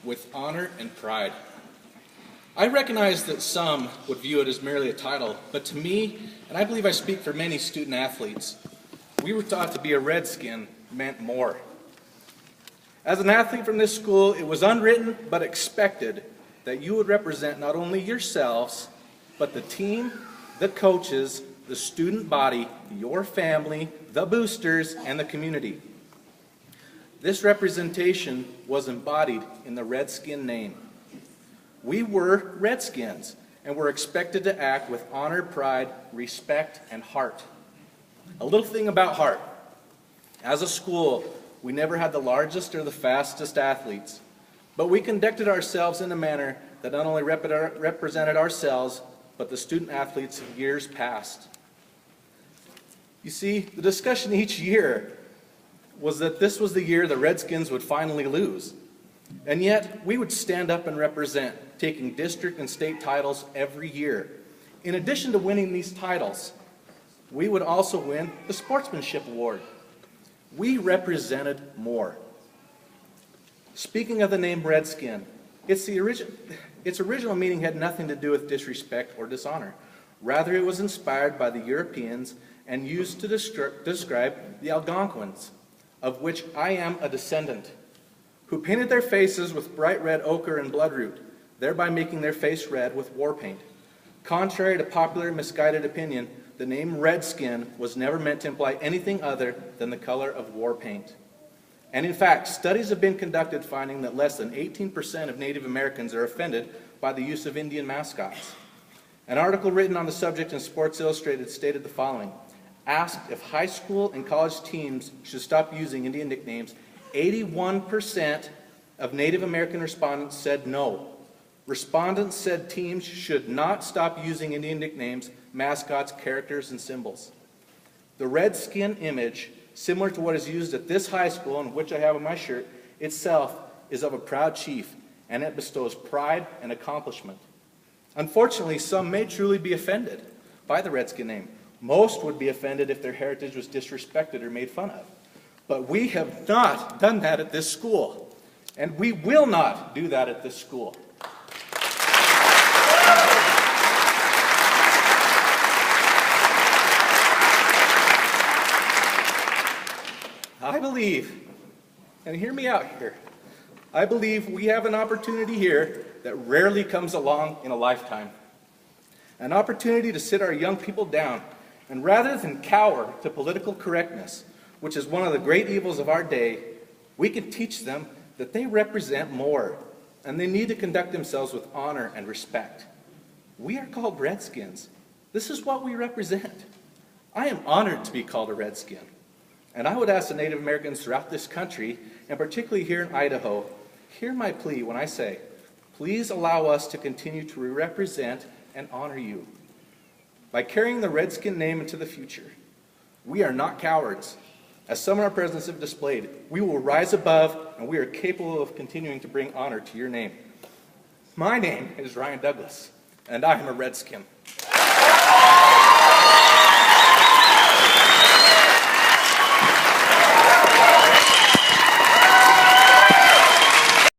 with honor and pride. I recognize that some would view it as merely a title, but to me, and I believe I speak for many student athletes, we were taught to be a Redskin meant more. As an athlete from this school, it was unwritten but expected that you would represent not only yourselves, but the team, the coaches, the student body, your family, the boosters, and the community. This representation was embodied in the Redskin name. We were Redskins, and were expected to act with honor, pride, respect, and heart. A little thing about heart. As a school, we never had the largest or the fastest athletes, but we conducted ourselves in a manner that not only represented ourselves, but the student athletes of years past. You see, the discussion each year was that this was the year the Redskins would finally lose. And yet, we would stand up and represent, taking district and state titles every year. In addition to winning these titles, we would also win the Sportsmanship Award. We represented more. Speaking of the name Redskin, its original meaning had nothing to do with disrespect or dishonor. Rather, it was inspired by the Europeans and used to describe the Algonquins, of which I am a descendant, who painted their faces with bright red ochre and bloodroot, thereby making their face red with war paint. Contrary to popular misguided opinion, the name Redskin was never meant to imply anything other than the color of war paint. And in fact, studies have been conducted finding that less than 18% of Native Americans are offended by the use of Indian mascots. An article written on the subject in Sports Illustrated stated the following: asked if high school and college teams should stop using Indian nicknames, 81% of Native American respondents said no. Respondents said teams should not stop using Indian nicknames, mascots, characters, and symbols. The Redskin image, similar to what is used at this high school, and which I have on my shirt, itself is of a proud chief, and it bestows pride and accomplishment. Unfortunately, some may truly be offended by the Redskin name. Most would be offended if their heritage was disrespected or made fun of. But we have not done that at this school, and we will not do that at this school. I believe, and hear me out here, I believe we have an opportunity here that rarely comes along in a lifetime. An opportunity to sit our young people down, and rather than cower to political correctness, which is one of the great evils of our day, we can teach them that they represent more, and they need to conduct themselves with honor and respect. We are called Redskins. This is what we represent. I am honored to be called a Redskin. And I would ask the Native Americans throughout this country, and particularly here in Idaho, hear my plea when I say, please allow us to continue to represent and honor you. By carrying the Redskin name into the future, we are not cowards. As some of our presidents have displayed, we will rise above, and we are capable of continuing to bring honor to your name. My name is Ryan Douglas, and I am a Redskin.